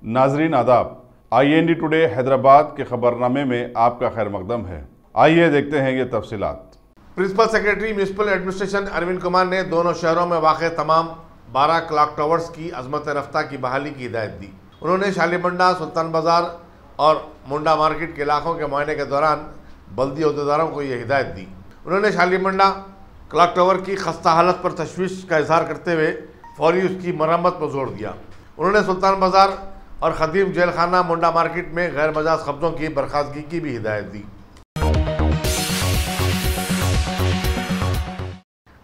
नाजरीन आदाब, IND today Hyderabad के खबरनामे में आपका खैर मकदम है। आइए देखते हैं ये तफसीलात। Principal secretary municipal administration Arvind Kumar ने दोनों शहरों में वाक़ तमाम 12 क्लॉक टावर्स की अजमत रफ्ता की बहाली की हिदायत दी। उन्होंने शालीमंडा, सुल्तान बाजार और मुंडा मार्केट के इलाकों के मुआयने के दौरान बल्दी अहदेदारों को यह हिदायत दी। उन्होंने शालीमंडा क्लॉक टावर की खस्ता हालत पर तशवीश का इजहार करते हुए फौरी उसकी मरम्मत पर जोर दिया। उन्होंने सुल्तान बाजार और खदीम जेल खाना मुंडा मार्केट में गैर मजाज कब्जों की बर्खास्तगी की भी हिदायत दी।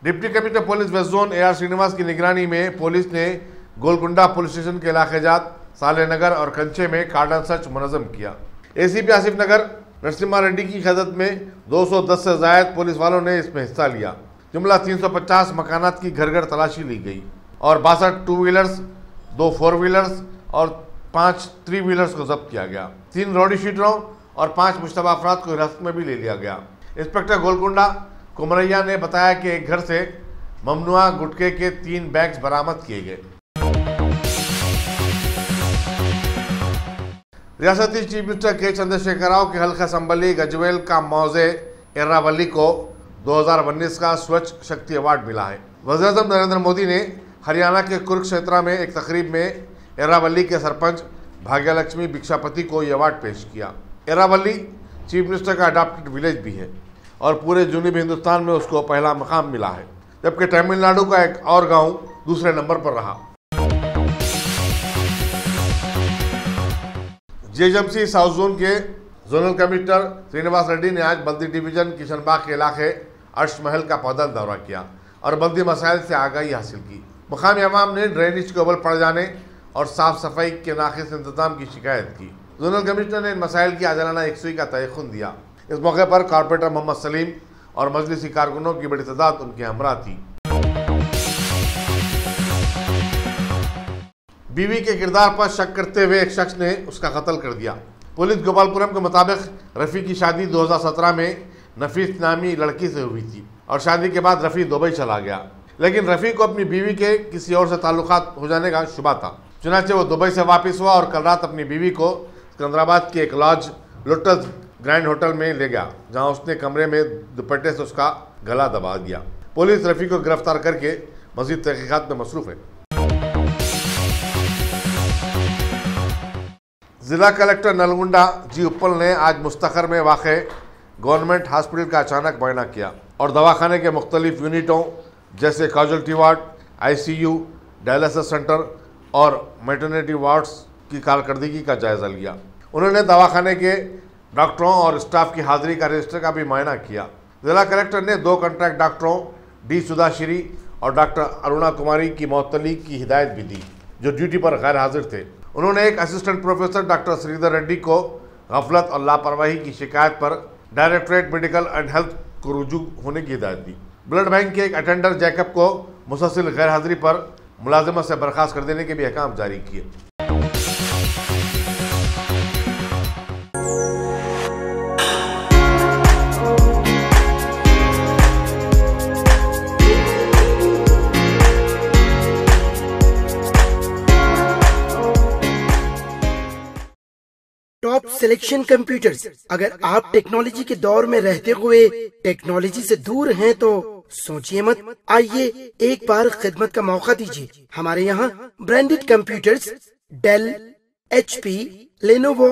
Deputy commissioner police west zone AR Srinivas की निगरानी में पुलिस ने गोलकुंडा पुलिस स्टेशन के इलाके जात सालेनगर और कंचे में कार्डन सर्च मुनज़्ज़म किया। ACP आसिफ नगर नरसिम्हा रेड्डी की क़यादत में 210 से ज़ायद पुलिस वालों ने इसमें हिस्सा लिया। जुमला 350 मकानात की घर घर तलाशी ली गई और 62 टू व्हीलर्स, 2 4 व्हीलर्स और 5 3 व्हीलर्स को जब्त किया गया। 3 रौडी शीटरों और 5 मुश्तबा अफराद को हिरासत में भी ले लिया गया। इंस्पेक्टर गोलकुंडा कुमरैया ने बताया कि एक घर से ममनुआ गुटखे के 3 बैग्स बरामद किए गए। रियासती चीफ मिनिस्टर के चंद्रशेखर राव के हल्का संबली गजवेल का मौजे एर्रावली को 2019 का स्वच्छ शक्ति अवार्ड मिला है। वज़ीर-ए-आज़म नरेंद्र मोदी ने हरियाणा के कुरुक्षेत्र में एक तकरीब में एर्रावली के सरपंच भाग्यलक्ष्मी भिक्षापति को यह अवार्ड पेश किया। एर्रावली चीफ मिनिस्टर का अडॉप्टेड विलेज भी है और पूरे जनूबी हिंदुस्तान में उसको पहला मकाम मिला है, जबकि तमिलनाडु का एक और गांव दूसरे नंबर पर रहा। GHMC साउथ जोन के जोनल कमिश्नर श्रीनिवास रेड्डी ने आज बल्दी डिवीजन किशनबाग के इलाके अर्श महल का पैदल दौरा किया और बल्दी मसाइल से आगाही हासिल की। मुकामी अवाम ने ड्रेनेज के उबल पड़ जाने और साफ सफाई के नाक़िस इंतजाम की शिकायत की। जोनल कमिश्नर ने इन मसाइल की आजाना यकसुई का तयक़ुन दिया। इस मौके पर कॉर्पोरेटर मोहम्मद सलीम और मजलिसी कारकुनों की बड़ी तादाद उनके हमरा थी। बीवी के किरदार पर शक करते हुए एक शख्स ने उसका कत्ल कर दिया। पुलिस गोपालपुरम के मुताबिक रफ़ी की शादी 2017 में नफीस नामी लड़की से हुई थी और शादी के बाद रफ़ी दुबई चला गया, लेकिन रफ़ी को अपनी बीवी के किसी और से ताल्लुकात हो जाने का शुबा था। चुनाचे वो दुबई से वापस हुआ और कल रात अपनी बीवी को सिकंदराबाद के एक लॉज लोटस ग्रैंड होटल में ले गया, जहां उसने कमरे में दुपट्टे से उसका गला दबा दिया। पुलिस रफ़ी को गिरफ्तार करके मज़ीद तहक़ीक़ात में मसरूफ़ है। ज़िला कलेक्टर नलगुंडा जी उप्पल ने आज मुस्तखर में वाक़े गवर्नमेंट हॉस्पिटल का अचानक मुआयना किया और दवाखाने के मुख्तलिफ यूनिटों जैसे casualty ward, ICU, dialysis centre और मैटरनिटी वार्ड्स की कारकर्दगी का जायज़ा लिया। उन्होंने दवाखाने के डॉक्टरों और स्टाफ की हाजिरी का रजिस्टर का भी मुआयना किया। जिला कलेक्टर ने 2 कॉन्ट्रैक्ट डॉक्टरों D सुधाश्री और डॉक्टर अरुणा कुमारी की मअतली की हिदायत भी दी, जो ड्यूटी पर गैर हाजिर थे। उन्होंने एक assistant professor doctor Sridhar Reddy को गफलत और लापरवाही की शिकायत पर डायरेक्टरेट मेडिकल एंड हेल्थ को रुजू होने की हिदायत दी। ब्लड बैंक के एक अटेंडर जैकब को मुसलसल गैर हाजिरी पर मुलाजिमत से बर्खास्त कर देने के भी अहकाम जारी किए। Top selection computers. अगर आप टेक्नोलॉजी के दौर में रहते हुए टेक्नोलॉजी से दूर हैं तो सोचिए मत, आइए एक बार खिदमत का मौका दीजिए। हमारे यहाँ branded computers Dell, HP, Lenovo,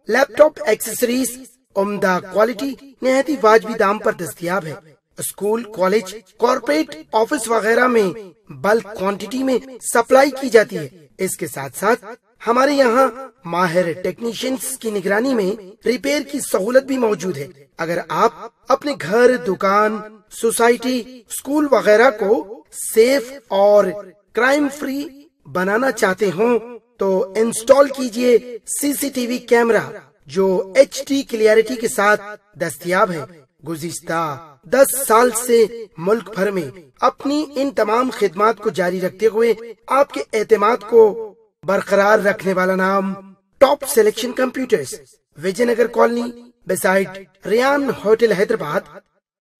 laptop accessories उम्दा क्वालिटी निहायती वाजबी दाम पर दस्तयाब है। स्कूल, कॉलेज, कॉर्पोरेट, ऑफिस वगैरह में बल्क क्वांटिटी में सप्लाई की जाती है। इसके साथ साथ हमारे यहाँ माहिर टेक्नीशियंस की निगरानी में रिपेयर की सहूलत भी मौजूद है। अगर आप अपने घर, दुकान, सोसाइटी, स्कूल वगैरह को सेफ और क्राइम फ्री बनाना चाहते हो तो इंस्टॉल कीजिए CCTV कैमरा जो HD क्लियरिटी के साथ दस्तयाब है। गुज़िश्ता 10 साल से मुल्क भर में अपनी इन तमाम खिदमात को जारी रखते हुए आपके एतमाद को बरकरार रखने वाला नाम top selection computers, Vijayanagar colony beside Riyan hotel Hyderabad.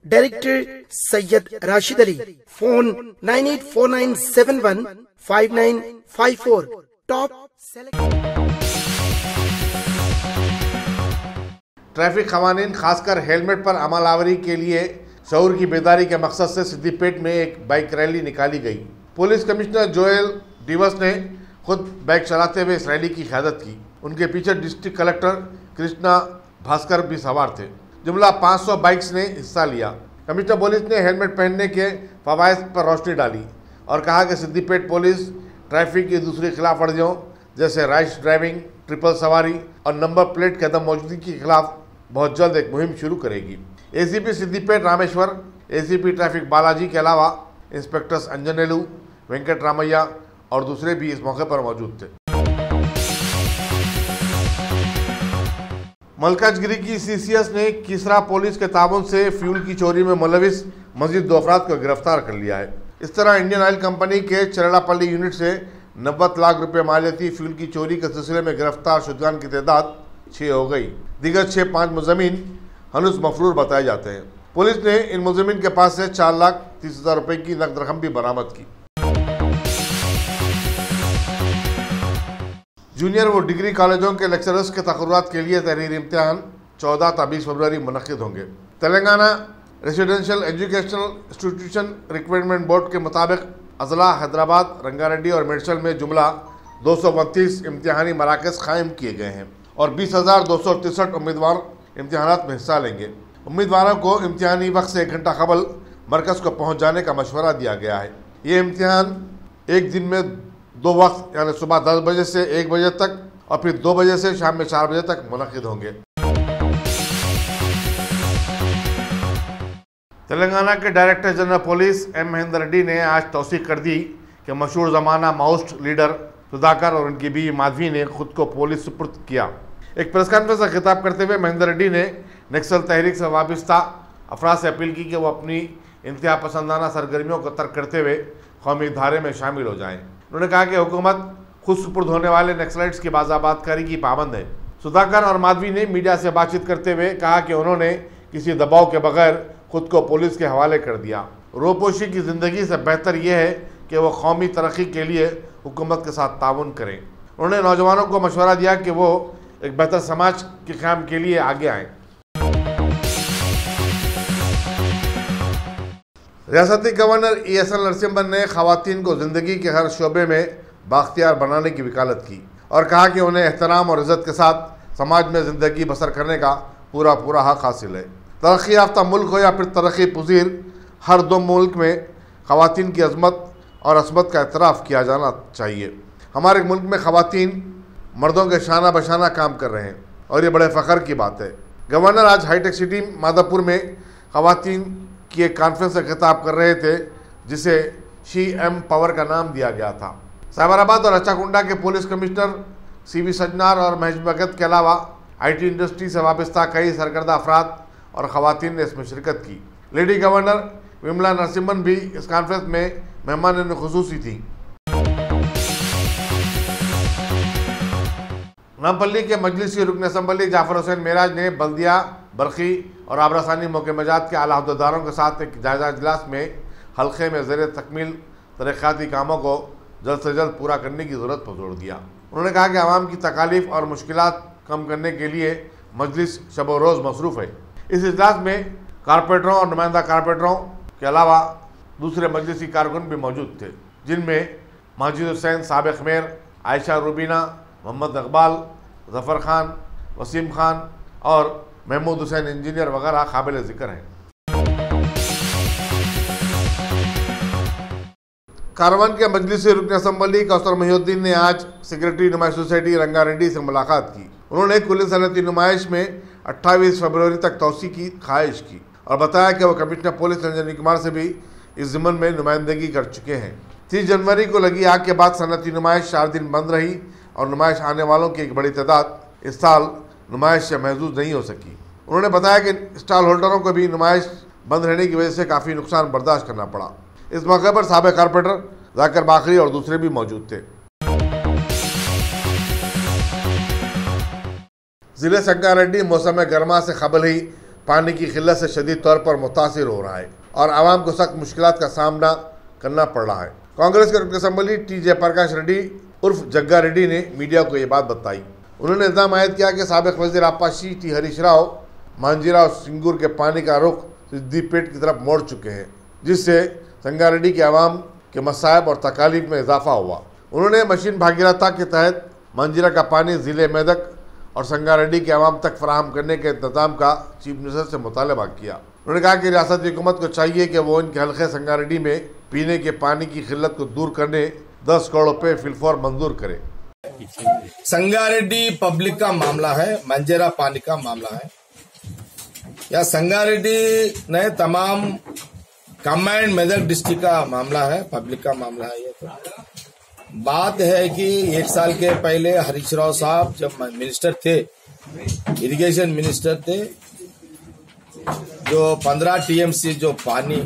Director Syed Rashid Ali. Phone 9849715954। Top select. Traffic कवानीन खासकर हेलमेट पर अमलावरी के लिए शऊर की बेदारी के मकसद से सिद्दीपेट में एक बाइक रैली निकाली गई। पुलिस कमिश्नर जोएल डिवस ने खुद बाइक चलाते हुए इस रैली की क़यादत की। उनके पीछे डिस्ट्रिक्ट कलेक्टर कृष्णा भास्कर भी सवार थे। जुमला 500 बाइक्स ने हिस्सा लिया। कमिश्नर पुलिस ने हेलमेट पहनने के फ़वाइद पर रोशनी डाली और कहा कि सिद्दीपेट पुलिस ट्रैफिक की दूसरी खिलाफ वर्जियों जैसे रैश ड्राइविंग, ट्रिपल सवारी और नंबर प्लेट के अदम मौजूदगी के खिलाफ बहुत जल्द एक मुहिम शुरू करेगी। ACP Siddipet Rameshwar, ACP traffic Balaji के अलावा इंस्पेक्टर्स अंजनेलू, वेंकट रामैया और दूसरे भी इस मौके पर मौजूद थे। मलकाजगिरी की सीसीएस ने किसरा पुलिस के ताबन से फ्यूल की चोरी में मुलविस मजीद 2 अफराद को गिरफ्तार कर लिया है। इस तरह इंडियन ऑयल कंपनी के चरड़ापल्ली यूनिट से 90 लाख रुपए मालियती फ्यूल की चोरी के सिलसिले में गिरफ्तार शुदगान की तादाद 6 हो गई। दीगर 5 मुलज़मीन हनुस मफरूर बताए जाते हैं। पुलिस ने इन मुलज़मीन के पास से 4,30,000 रुपए की नकद रकम भी बरामद की। जूनियर व डिग्री कॉलेजों के लेक्चरर्स के तकर्रुरात के लिए तहरीरी इम्तिहान 14 ta 20 फरवरी मुनक़्क़िद होंगे। Telangana residential educational institution recruitment board के मुताबिक अजला हैदराबाद, रंगारेड्डी और मेडचल में जुमला 232 इम्तिहानी मराकज़ कायम किए गए हैं और 20,263 उम्मीदवार इम्तिहानात में हिस्सा लेंगे। उम्मीदवारों को इम्तिहानी वक्त से 1 घंटा कबल मरकज़ को पहुँच जाने का मशवरा दिया गया है। ये इम्तिहान एक दिन में 2 वक्त यानी सुबह 10 बजे से 1 बजे तक और फिर 2 बजे से शाम में 4 बजे तक मुनक़्क़िद होंगे। तेलंगाना के director general police M Mahender Reddy ने आज तौसीक कर दी कि मशहूर ज़माना माओइस्ट लीडर सुधाकर और उनकी बीवी माधवी ने खुद को पुलिस सुपुर्द किया। एक प्रेस कॉन्फ्रेंस से खिताब करते हुए महेंदर रेड्डी ने नक्सल तहरीक से वाबस्ता अफराद से अपील की कि वो अपनी इंतहा पसंदाना सरगर्मियों को तर्क करते हुए कौमी धारे में शामिल हो जाएं। उन्होंने कहा कि हुकूमत खुद सुपुर्द होने वाले नक्सलाइट्स की बाज़ाबातकारी की पाबंद है। सुधाकर और माधवी ने मीडिया से बातचीत करते हुए कहा कि उन्होंने किसी दबाव के बगैर खुद को पुलिस के हवाले कर दिया। रोपोशी की ज़िंदगी से बेहतर यह है कि वो कौमी तरक्की के लिए हुकूमत के साथ ताउन करें। उन्होंने नौजवानों को मशवरा दिया कि वो एक बेहतर समाज के क़याम के लिए आगे आएँ। रियासती गवर्नर ESL नरसिम्हन ने ख़वातीन को ज़िंदगी के हर शोबे में बाख्तियार बनाने की वकालत की और कहा कि उन्हें एहतराम और इज़्ज़त के साथ समाज में ज़िंदगी बसर करने का पूरा हक़ हासिल है। तरक्की याफ्ता मुल्क हो या फिर तरक्की पज़ीर, हर 2 मुल्क में ख़वातीन की अज़मत और असमत का एतराफ़ किया जाना चाहिए। हमारे मुल्क में ख़वातीन मर्दों के शाना बशाना काम कर रहे हैं और ये बड़े फ़ख्र की बात है। गवर्नर आज हाईटेक सिटी मादापुर में ख़वातीन की एक कॉन्फ्रेंस से खिताब कर रहे थे जिसे शी एम पावर का नाम दिया गया था। साबराबाद और अचाकुंडा के पुलिस कमिश्नर CV सजनार और महेश भगत के अलावा IT इंडस्ट्री से वाबस्ता कई सरकर्दा अफराद और ख़वातीन ने इसमें शिरकत की। लेडी गवर्नर विमला नरसिम्हन भी इस कॉन्फ्रेंस में मेहमान खुसूसी थी। नामपल्ली के मजलिसी रुकन असम्बली जाफर हुसैन मेराज ने बल्दिया, बरखी और आबरासानी मौके मजात के आला अहदेदारों के साथ एक जायजा इजलास में हल्के में ज़ेर तकमील तरक्याती कामों को जल्द से जल्द पूरा करने की ज़रूरत पर जोर दिया। उन्होंने कहा कि आवाम की तकालीफ और मुश्किलात कम करने के लिए मजलिस शब व रोज़ मसरूफ़ है। इस इजलास में कारपोरेटरों और नुमाइंदा कारपोरेटरों के अलावा दूसरे मजलिसी कारकुन भी मौजूद थे, जिनमें माजिद हुसैन साबिक़ मेयर, आयशा रूबीना, मोहम्मद इकबाल, ज़फ़र खान, वसीम खान और महमूद हुसैन इंजीनियर वगैरह काबिल ज़िक्र हैं। कारवान के मजलिसी रुकन असम्बली कौसर महिउद्दीन ने आज सेक्रेटरी नुमाइश सोसाइटी रंगारेड्डी से मुलाकात की। उन्होंने कुल सनती नुमाइश में 28 फरवरी तक तोसी की ख्वाहिश की और बताया कि वह कमिश्नर पुलिस रंजनी कुमार से भी इस ज़िम्मन में नुमाइंदगी कर चुके हैं। 30 जनवरी को लगी आग के बाद सनती नुमाइश 4 दिन बंद रही और नुमाइश आने वालों की एक बड़ी तादाद इस साल नुमाइश से महसूस नहीं हो सकी। उन्होंने बताया कि स्टॉल होल्डरों को भी नुमाइश बंद रहने की वजह से काफ़ी नुकसान बर्दाश्त करना पड़ा। इस मौके पर साबिक़ कारपोरेटर जाकिर बाखरी और दूसरे भी मौजूद थे। ज़िले संगारेड्डी मौसम गर्मा से कबल ही पानी की किल्लत से शदीद तौर पर मुतासिर हो रहा है और आवाम को सख्त मुश्किलात का सामना करना पड़ रहा है। कांग्रेस के रुकन असम्बली T जयप्रकाश रेड्डी उर्फ जग्गा रेड्डी ने मीडिया को ये बात बताई। उन्होंने इल्ज़ाम आयद किया कि साबिक़ वज़ीर आबपाशी T हरीश राव मांजीरा और सिंगूर के पानी का रुख सिद्दीपेट की तरफ मोड़ चुके हैं, जिससे संगारेड्डी के अवाम के मसाइब और तकालीफ में इजाफा हुआ। उन्होंने मिशन भागीरथ के तहत मांजीरा का पानी ज़िले मेदक और संगारेड्डी के अवाम तक फराहम करने के इंतजाम का चीफ मिनिस्टर से मुतालबा किया। उन्होंने कहा कि रियासती हुकूमत को चाहिए कि वो इनके हल्के संगारेड्डी में पीने के पानी की किल्लत को दूर करने 10 करोड़ रुपए फिलफौर मंजूर करे। संगारेड्डी पब्लिक का मामला है, मंजीरा पानी का मामला है। या संगारेड्डी ने तमाम कंबाइंड मेदक डिस्ट्रिक्ट का मामला है, पब्लिक का मामला है। ये तो बात है कि 1 साल के पहले हरीश राव साहब जब मिनिस्टर थे, इरिगेशन मिनिस्टर थे, जो 15 टीएमसी जो पानी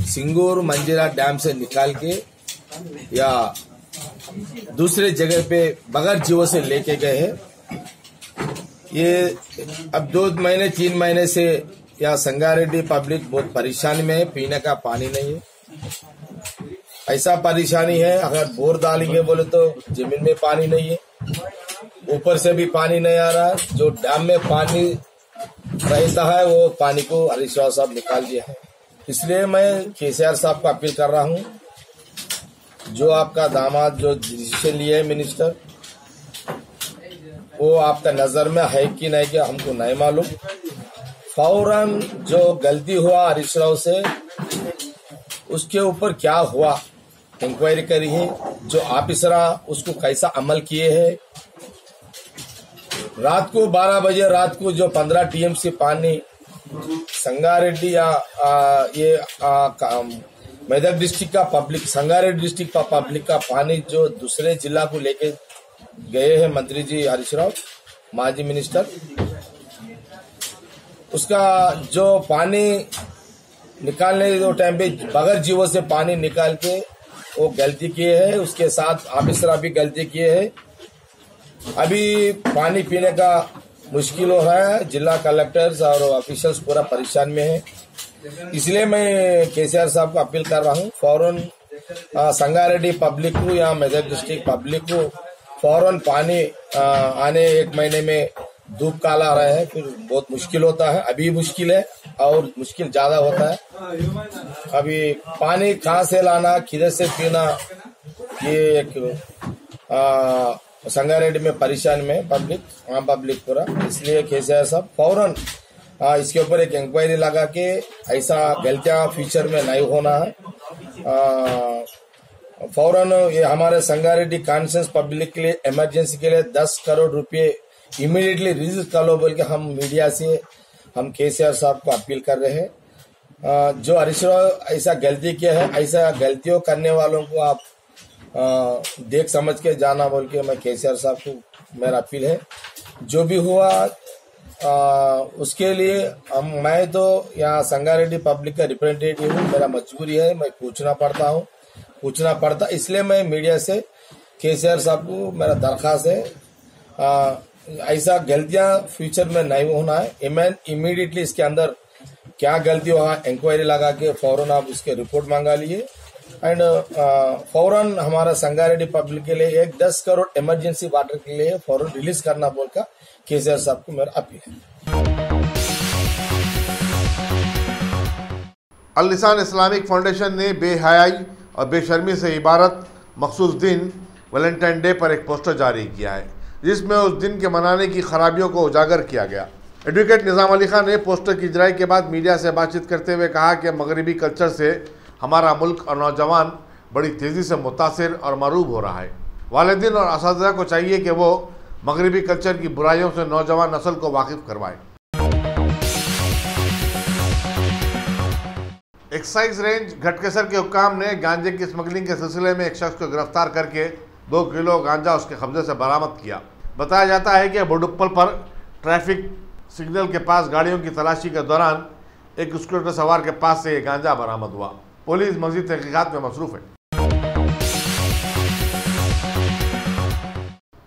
सिंगूर मंजीरा डैम से निकाल के या दूसरे जगह पे बगैर जीवों से लेके गए हैं। ये अब 2 महीने 3 महीने से या संगारेड्डी पब्लिक बहुत परेशानी में है, पीने का पानी नहीं है। ऐसा परेशानी है, अगर बोर डालेंगे बोले तो जमीन में पानी नहीं है, ऊपर से भी पानी नहीं आ रहा है। जो डैम में पानी रहता है वो पानी को हरीश राव साहब निकाल दिया है। इसलिए मैं केसीआर साहब को अपील कर रहा हूँ, जो आपका दामाद जो डिसीजन लिए मिनिस्टर, वो आपका नजर में है कि नहीं कि हमको नहीं मालूम। फौरन जो गलती हुआ हरीश राव से, उसके ऊपर क्या हुआ इंक्वायरी करी है, जो ऑफिसर उसको कैसा अमल किए हैं। रात को 12 बजे रात को जो 15 टीएमसी पानी संगारेड्डी या मेदक डिस्ट्रिक्ट का पब्लिक, संगारेड्डी डिस्ट्रिक्ट का पब्लिक का पानी जो दूसरे जिला को लेके गए हैं मंत्री जी हरीश राव, माजी मिनिस्टर, उसका जो पानी निकालने के टाइम पे बगैर जीवों से पानी निकाल के वो गलती किए हैं। उसके साथ ऑफिसर भी गलती किए हैं। अभी पानी पीने का मुश्किल हो रहा है, जिला कलेक्टर्स और ऑफिशियल्स पूरा परेशान में है। इसलिए मैं केसीआर साहब को अपील कर रहा हूँ, फौरन संगारेड्डी पब्लिक को या मेदक डिस्ट्रिक्ट पब्लिक को फौरन पानी आने 1 महीने में धूप काला रहा है, फिर बहुत मुश्किल होता है। अभी मुश्किल है और मुश्किल ज्यादा होता है। अभी पानी कहाँ से लाना, किधर से पीना, ये एक संगारेड्डी में परेशान में पब्लिक, आम पब्लिक पूरा। इसलिए केसीआर साहब फौरन इसके ऊपर एक इंक्वायरी लगा के ऐसा गलतियां फ्यूचर में नहीं होना है। फौरन ये हमारे संगारेड्डी कॉन्शियस पब्लिक के लिए इमरजेंसी के लिए 10 करोड़ रुपए इमीडिएटली रिलीज कर लो बोल के हम मीडिया से हम केसीआर साहब को अपील कर रहे हैं। जो हरीश राव ऐसा गलती किया है, ऐसा गलतियों करने वालों को आप देख समझ के जाना बोल के मैं केसीआर साहब को मेरा अपील है। जो भी हुआ उसके लिए मैं तो यहाँ संगारेड्डी पब्लिक का रिप्रेजेंटेटिव हूँ, मेरा मजबूरी है, मैं पूछना पड़ता, इसलिए मैं मीडिया से केसीआर साहब को मेरा दरखास्त है, ऐसा गलतियां फ्यूचर में नहीं होना है। इमीडिएटली इसके अंदर क्या गलती हुआ इंक्वायरी लगा के फौरन आप उसके रिपोर्ट मांगा लिए एंड फौरन हमारा संगारेड्डी पब्लिक के लिए एक 10 करोड़ इमरजेंसी वाटर के लिए फौरन रिलीज करना बोलकर केसीआर साहब को मेरा अपील है। अल लिसान इस्लामिक फाउंडेशन ने बेहयाई और बेशर्मी से इबारत मखसूस दिन वैलेंटाइन डे पर एक पोस्टर जारी किया है, जिसमें उस दिन के मनाने की खराबियों को उजागर किया गया। एडवोकेट निज़ाम अली खान ने पोस्टर की इजराई के बाद मीडिया से बातचीत करते हुए कहा कि मगरबी कल्चर से हमारा मुल्क और नौजवान बड़ी तेज़ी से मुतासिर और मरूब हो रहा है। वालिदैन और असातिज़ा को चाहिए कि वो मगरबी कल्चर की बुराइयों से नौजवान नस्ल को वाकिफ करवाएं। एक्साइज रेंज घटकेसर के हुक्काम ने गांजे की स्मगलिंग के सिलसिले में एक शख्स को गिरफ्तार करके 2 किलो गांजा उसके कब्जे से बरामद किया। बताया जाता है कि बुडुप्पल पर ट्रैफिक सिग्नल के पास गाड़ियों की तलाशी के दौरान एक स्कूटर सवार के पास से ये गांजा बरामद हुआ। पुलिस मज़ीद तहकीकात में मसरूफ है।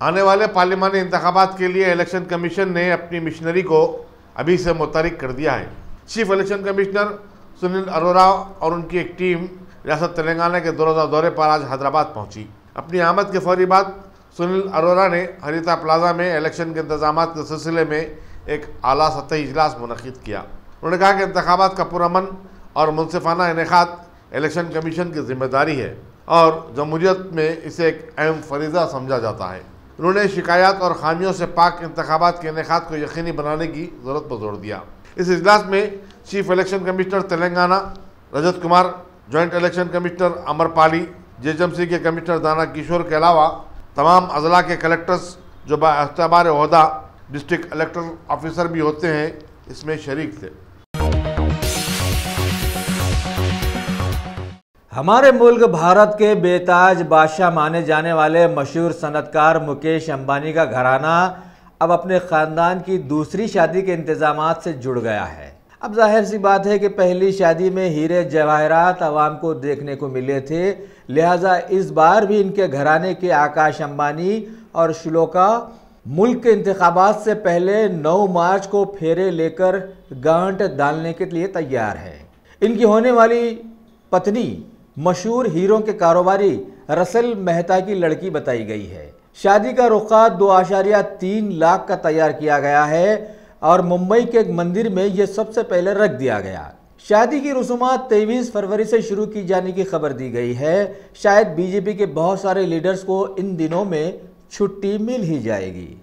आने वाले पार्लिमानी इंतखाबात के लिए इलेक्शन कमीशन ने अपनी मिशनरी को अभी से मुतहरिक कर दिया है। Chief election commissioner Sunil Arora और उनकी एक टीम रियासत तेलंगाना के 2 रोज़ा दौरे पर आज हैदराबाद पहुंची। अपनी आमद के फौरी बाद सुनील अरोरा ने हरिता प्लाजा में इलेक्शन के इंतजाम के सिलसिले में एक आला सतही इजलास मुनक़िद किया। उन्होंने कहा कि इंतखाबात का पुरअमन और मुनसिफाना इनेकाद इलेक्शन कमीशन की जिम्मेदारी है और जमहूरियत में इसे एक अहम फरीज़ा समझा जाता है। उन्होंने शिकायत और खामियों से पाक इंतखाबात के इनेकाद को यकीनी बनाने की ज़रूरत पर जोर दिया। इस इजलास में chief election commissioner Telangana Rajat Kumar, joint election commissioner Amrapali, JHMC के कमिश्नर दाना किशोर के अलावा तमाम अजला के कलेक्टर्स जो बाख्तियार ओहदा डिस्ट्रिक्ट इलेक्टोरल ऑफिसर भी होते हैं इसमें शरीक थे। हमारे मुल्क भारत के बेताज बादशाह माने जाने वाले मशहूर सनतकार मुकेश अंबानी का घराना अब अपने ख़ानदान की दूसरी शादी के इंतज़ामात से जुड़ गया है। अब जाहिर सी बात है कि पहली शादी में हीरे जवाहरात आवाम को देखने को मिले थे, लिहाजा इस बार भी इनके घराने के आकाश अंबानी और श्लोका मुल्क के इंतखाबात से पहले 9 मार्च को फेरे लेकर गांठ डालने के लिए तैयार है। इनकी होने वाली पत्नी मशहूर हीरों के कारोबारी रसल मेहता की लड़की बताई गई है। शादी का रुखा 2.3 लाख का तैयार किया गया है और मुंबई के एक मंदिर में यह सबसे पहले रख दिया गया। शादी की रसूमात 23 फरवरी से शुरू की जाने की खबर दी गई है। शायद बीजेपी के बहुत सारे लीडर्स को इन दिनों में छुट्टी मिल ही जाएगी।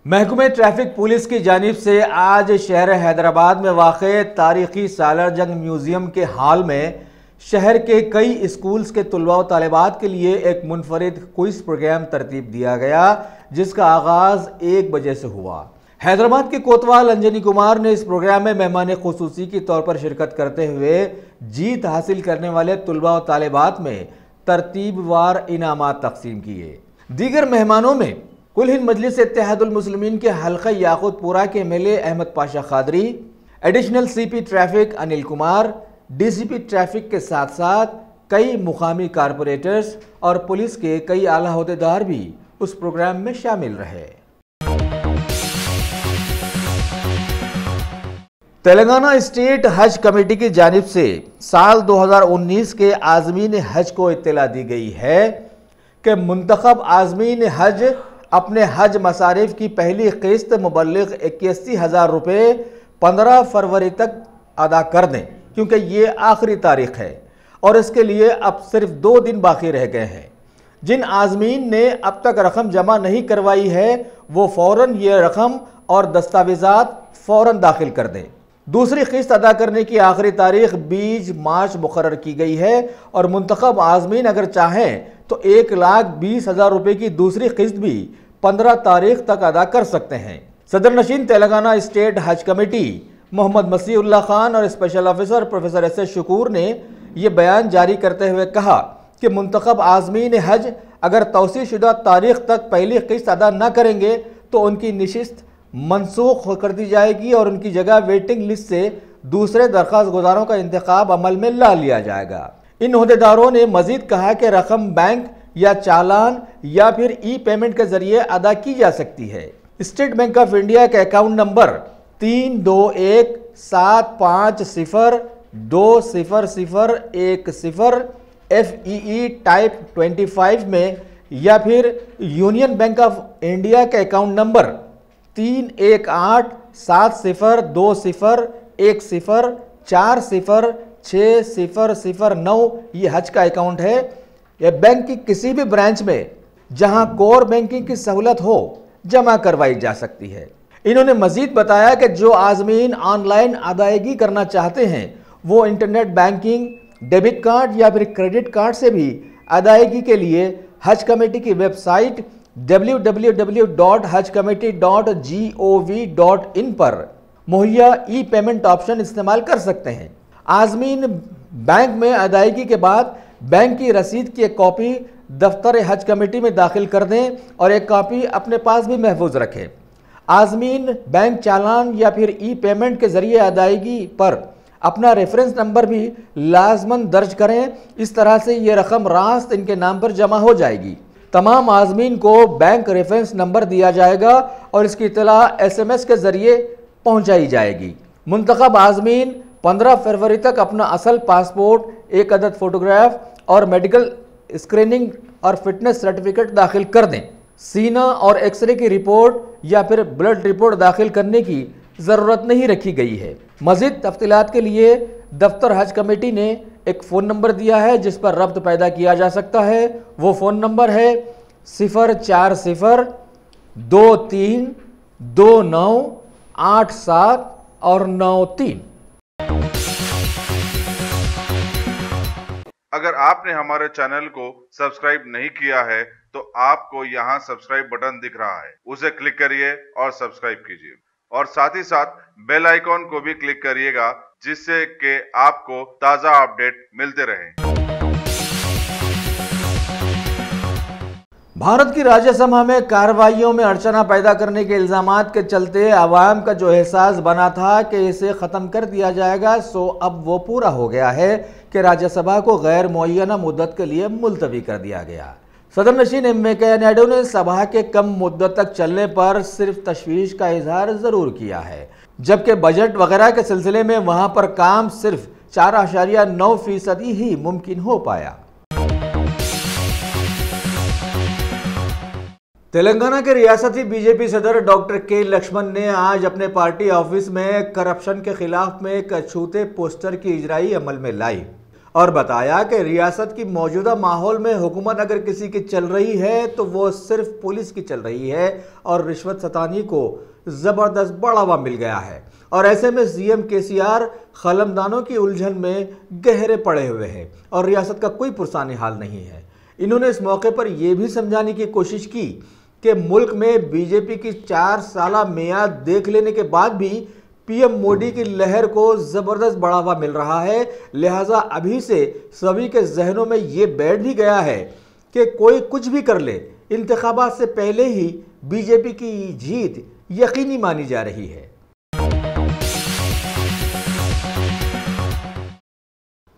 महकमे ट्रैफिक पुलिस की जानिब से आज शहर हैदराबाद में वाक़े तारीखी सालार जंग म्यूज़ियम के हॉल में शहर के कई स्कूल्स के तलबा व तालिबात के लिए एक मुनफरिद क्विज़ प्रोग्राम तरतीब दिया गया, जिसका आगाज़ 1 बजे से हुआ। हैदराबाद के कोतवाल अंजनी कुमार ने इस प्रोग्राम में मेहमान खुसूसी के तौर पर शिरकत करते हुए जीत हासिल करने वाले तलबा व तालिबात में तरतीबवार इनामात तकसीम किए। दीगर मेहमानों में कुल हिंद मजलिस इत्तेहादुल मुस्लिमीन के हल्का याकूतपुरा के MLA Ahmed Pasha Quadri, additional CP traffic Anil Kumar, DCP traffic के साथ साथ कई मुकामी कारपोरेटर्स और पुलिस के कई आला ओहदेदार भी उस प्रोग्राम में शामिल रहे। तेलंगाना स्टेट हज कमेटी की जानिब से साल 2019 के आज़मीन हज को इत्तला दी गई है कि मुंतखब आज़मीन हज अपने हज मसारिफ की पहली किस्त मुबल्लिग 81,000 रुपये 15 फरवरी तक अदा कर दें, क्योंकि ये आखिरी तारीख है और इसके लिए अब सिर्फ 2 दिन बाकी रह गए हैं। जिन आज़मीन ने अब तक रकम जमा नहीं करवाई है वो फ़ौरन ये रकम और दस्तावेज़ात फ़ौरन दाखिल कर दें। दूसरी किस्त अदा करने की आखिरी तारीख 20 मार्च मुकर्रर की गई है और मुंतखब आज़मीन अगर चाहें तो 1,20,000 रुपये की दूसरी किस्त भी 15 तारीख तक अदा कर सकते हैं। सदर नशीन तेलंगाना स्टेट हज कमेटी मोहम्मद मसीहुल्लाह खान और special officer professor S Shakoor ने यह बयान जारी करते हुए कहा कि मुंतखब आज़मीन हज अगर तौसीशुदा तारीख तक पहली किस्त अदा न करेंगे तो उनकी नशिस्त मनसूख कर दी जाएगी और उनकी जगह वेटिंग लिस्ट से दूसरे दरख्वास्त गुजारों का इंतखाब अमल में ला लिया जाएगा। इन ओहदेदारों ने मजीद कहा कि रकम बैंक या चालान या फिर ई पेमेंट के जरिए अदा की जा सकती है। स्टेट बैंक ऑफ इंडिया के अकाउंट नंबर 32175200010 FEE टाइप 25 में या फिर यूनियन बैंक ऑफ इंडिया के अकाउंट नंबर 3187010406009 ये हज का अकाउंट है। यह बैंक की किसी भी ब्रांच में जहां कोर बैंकिंग की सहूलत हो जमा करवाई जा सकती है। इन्होंने मजीद बताया कि जो आज़मीन ऑनलाइन अदायगी करना चाहते हैं वो इंटरनेट बैंकिंग, डेबिट कार्ड या फिर क्रेडिट कार्ड से भी अदायगी के लिए हज कमेटी की वेबसाइट www.hajcommittee.gov.in पर मुहैया ई पेमेंट ऑप्शन इस्तेमाल कर सकते हैं। आज़मीन बैंक में अदायगी के बाद बैंक की रसीद की एक कॉपी दफ्तर हज कमेटी में दाखिल कर दें और एक कॉपी अपने पास भी महफूज रखें। आज़मीन बैंक चालान या फिर ई पेमेंट के जरिए अदायगी पर अपना रेफरेंस नंबर भी लाजमन दर्ज करें। इस तरह से ये रकम रास्त इनके नाम पर जमा हो जाएगी। तमाम आज़मीन को बैंक रेफरेंस नंबर दिया जाएगा और इसकी इतला SMS के जरिए पहुंचाई जाएगी। मुंतखब आज़मीन 15 फरवरी तक अपना असल पासपोर्ट, 1 अदद फोटोग्राफ और मेडिकल स्क्रीनिंग और फिटनेस सर्टिफिकेट दाखिल कर दें। सीना और एक्सरे की रिपोर्ट या फिर ब्लड रिपोर्ट दाखिल करने की ज़रूरत नहीं रखी गई है। मज़ीद तफ़सीलात के लिए दफ्तर हज कमेटी ने एक फ़ोन नंबर दिया है जिस पर रब्त पैदा किया जा सकता है। वो फ़ोन नंबर है 040232987 और 93। अगर आपने हमारे चैनल को सब्सक्राइब नहीं किया है तो आपको यहाँ सब्सक्राइब बटन दिख रहा है, उसे क्लिक करिए और सब्सक्राइब कीजिए और साथ ही साथ बेल आइकॉन को भी क्लिक करिएगा जिससे कि आपको ताज़ा अपडेट मिलते रहें। भारत की राज्यसभा में कार्रवाइयों में अड़चना पैदा करने के इल्जामात के चलते अवाम का जो एहसास बना था कि इसे ख़त्म कर दिया जाएगा, सो अब वो पूरा हो गया है कि राज्यसभा को गैर मुअय्यना मुद्दत के लिए मुलतवी कर दिया गया। सदर नशीन एम वेंकैया नायडू ने सभा के कम मुद्दत तक चलने पर सिर्फ तशवीश का इजहार ज़रूर किया है, जबकि बजट वगैरह के सिलसिले में वहाँ पर काम सिर्फ 4.9% ही मुमकिन हो पाया। तेलंगाना के रियासती बीजेपी सदर डॉक्टर के लक्ष्मण ने आज अपने पार्टी ऑफिस में करप्शन के खिलाफ में एक अछूते पोस्टर की इजराई अमल में लाई और बताया कि रियासत की मौजूदा माहौल में हुकूमत अगर किसी की चल रही है तो वो सिर्फ पुलिस की चल रही है और रिश्वत सतानी को ज़बरदस्त बढ़ावा मिल गया है और ऐसे में सीएम केसीआर खलमदानों की उलझन में गहरे पड़े हुए हैं और रियासत का कोई पुरसानी हाल नहीं है। इन्होंने इस मौके पर यह भी समझाने की कोशिश की कि मुल्क में बीजेपी की 4 साला मियाद देख लेने के बाद भी पीएम मोदी की लहर को जबरदस्त बढ़ावा मिल रहा है, लिहाजा अभी से सभी के जहनों में ये बैठ भी गया है कि कोई कुछ भी कर ले, इंतखाबात से पहले ही बीजेपी की जीत यकीनी मानी जा रही है।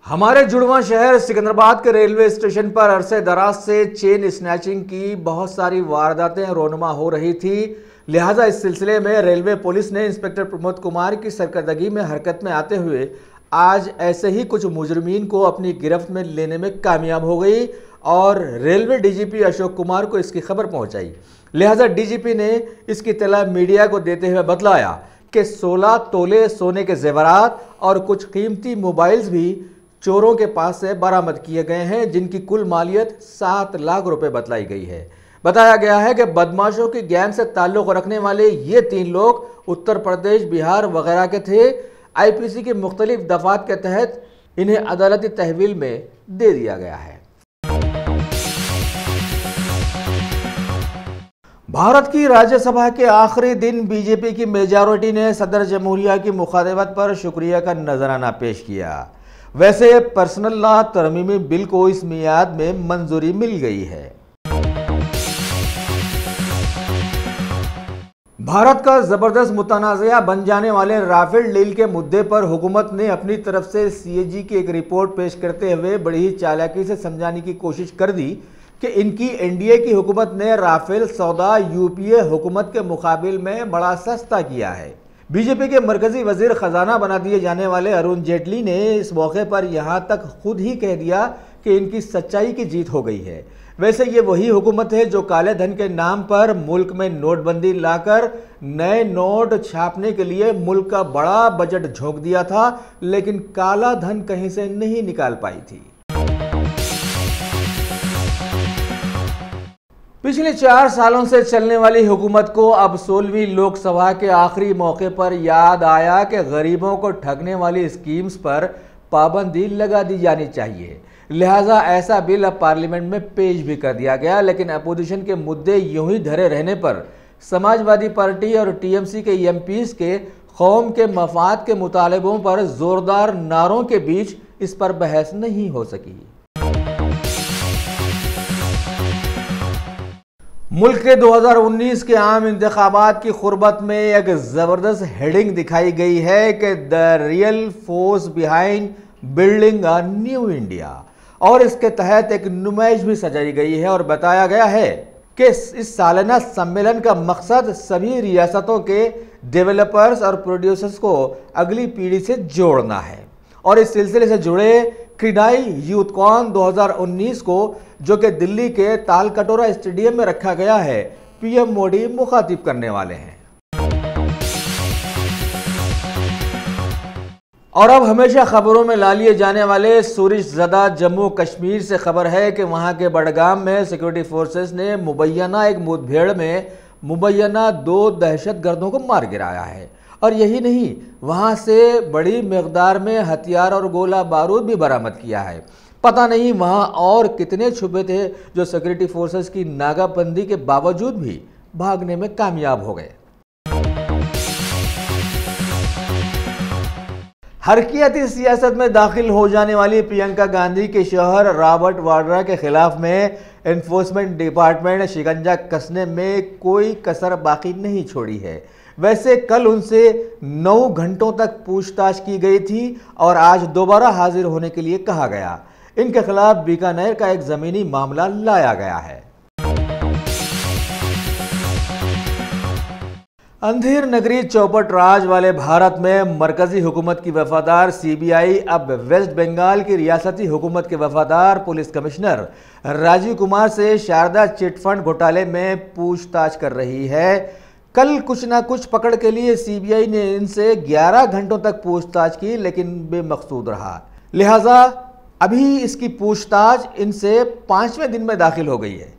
हमारे जुड़वां शहर सिकंदराबाद के रेलवे स्टेशन पर अरसे दराज से चेन स्नैचिंग की बहुत सारी वारदातें रोनुमा हो रही थी, लिहाजा इस सिलसिले में रेलवे पुलिस ने इंस्पेक्टर प्रमोद कुमार की सरकर्दगी में हरकत में आते हुए आज ऐसे ही कुछ मुजरिमीन को अपनी गिरफ्त में लेने में कामयाब हो गई और रेलवे डीजीपी अशोक कुमार को इसकी खबर पहुंचाई। लिहाजा डीजीपी ने इसकी इत्तला मीडिया को देते हुए बतलाया कि 16 तोले सोने के जेवरात और कुछ कीमती मोबाइल्स भी चोरों के पास से बरामद किए गए हैं, जिनकी कुल मालियत 7 लाख रुपए बतलाई गई है। बताया गया है कि बदमाशों की गैंग से ताल्लुक रखने वाले ये 3 लोग उत्तर प्रदेश, बिहार वगैरह के थे। आईपीसी के मुख्तलिफ दफात के तहत इन्हें अदालती तहवील में दे दिया गया है। भारत की राज्यसभा के आखिरी दिन बीजेपी की मेजॉरिटी ने सदर जमहूरिया की मुखातिबत पर शुक्रिया का नजराना पेश किया। वैसे पर्सनल लॉ तरमीमी बिल को इस मियाद में मंजूरी मिल गई है। भारत का जबरदस्त मुतनाज़ा बन जाने वाले राफेल डील के मुद्दे पर हुकूमत ने अपनी तरफ से सीएजी की एक रिपोर्ट पेश करते हुए बड़ी ही चालाकी से समझाने की कोशिश कर दी कि इनकी एनडीए की हुकूमत ने राफेल सौदा यूपीए हुकूमत के मुकाबले में बड़ा सस्ता किया है। बीजेपी के मरकजी वजीर खजाना बना दिए जाने वाले अरुण जेटली ने इस मौके पर यहां तक खुद ही कह दिया कि इनकी सच्चाई की जीत हो गई है। वैसे ये वही हुकूमत है जो काले धन के नाम पर मुल्क में नोटबंदी लाकर नए नोट छापने के लिए मुल्क का बड़ा बजट झोंक दिया था, लेकिन काला धन कहीं से नहीं निकाल पाई थी। पिछले 4 सालों से चलने वाली हुकूमत को अब 16वीं लोकसभा के आखिरी मौके पर याद आया कि गरीबों को ठगने वाली स्कीम्स पर पाबंदी लगा दी जानी चाहिए। लिहाजा ऐसा बिल अब पार्लियामेंट में पेश भी कर दिया गया, लेकिन अपोजिशन के मुद्दे यूं ही धरे रहने पर समाजवादी पार्टी और टीएमसी के एमपीज के कौम के मफाद के मुतालबों पर जोरदार नारों के बीच इस पर बहस नहीं हो सकी। मुल्क के 2019 के आम इंतखाबात की खुरबत में एक ज़बरदस्त हेडिंग दिखाई गई है कि the real force behind building a new India, और इसके तहत एक नुमाइश भी सजाई गई है और बताया गया है कि इस सालाना सम्मेलन का मकसद सभी रियासतों के डेवलपर्स और प्रोड्यूसर्स को अगली पीढ़ी से जोड़ना है और इस सिलसिले से जुड़े क्रीडाई यूथ कॉन 2019 को जो कि दिल्ली के तालकटोरा स्टेडियम में रखा गया है, पीएम मोदी मुखातिब करने वाले हैं। और अब हमेशा खबरों में ला लिए जाने वाले सूरजज़दा जम्मू कश्मीर से खबर है कि वहां के बडगाम में सिक्योरिटी फोर्सेस ने मुबैना एक मुठभेड़ में मुबैना 2 दहशतगर्दों को मार गिराया है। और यही नहीं, वहां से बड़ी मिकदार में हथियार और गोला बारूद भी बरामद किया है। पता नहीं वहां और कितने छुपे थे जो सिक्योरिटी फोर्सेस की नाकाबंदी के बावजूद भी भागने में कामयाब हो गए। हरकियाती सियासत में दाखिल हो जाने वाली प्रियंका गांधी के शौहर रॉबर्ट वाड्रा के खिलाफ में एनफोर्समेंट डिपार्टमेंट शिकंजा कसने में कोई कसर बाकी नहीं छोड़ी है। वैसे कल उनसे 9 घंटों तक पूछताछ की गई थी और आज दोबारा हाजिर होने के लिए कहा गया। इनके खिलाफ बीकानेर का एक जमीनी मामला लाया गया है। अंधेर नगरी चौपट राज वाले भारत में मरकजी हुकूमत की वफादार सीबीआई अब वेस्ट बंगाल की रियासती हुकूमत के वफादार पुलिस कमिश्नर राजीव कुमार से शारदा चिटफंड घोटाले में पूछताछ कर रही है। कल कुछ ना कुछ पकड़ के लिए सीबीआई ने इनसे 11 घंटों तक पूछताछ की, लेकिन बेमकसूद रहा। लिहाजा अभी इसकी पूछताछ इनसे 5वें दिन में दाखिल हो गई है।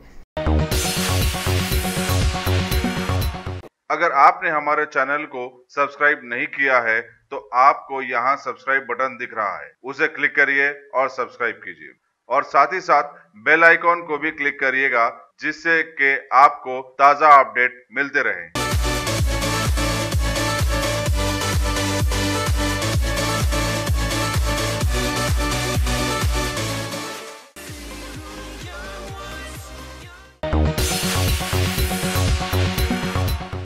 अगर आपने हमारे चैनल को सब्सक्राइब नहीं किया है तो आपको यहाँ सब्सक्राइब बटन दिख रहा है, उसे क्लिक करिए और सब्सक्राइब कीजिए और साथ ही साथ बेल आइकॉन को भी क्लिक करिएगा, जिससे कि आपको ताज़ा अपडेट मिलते रहें।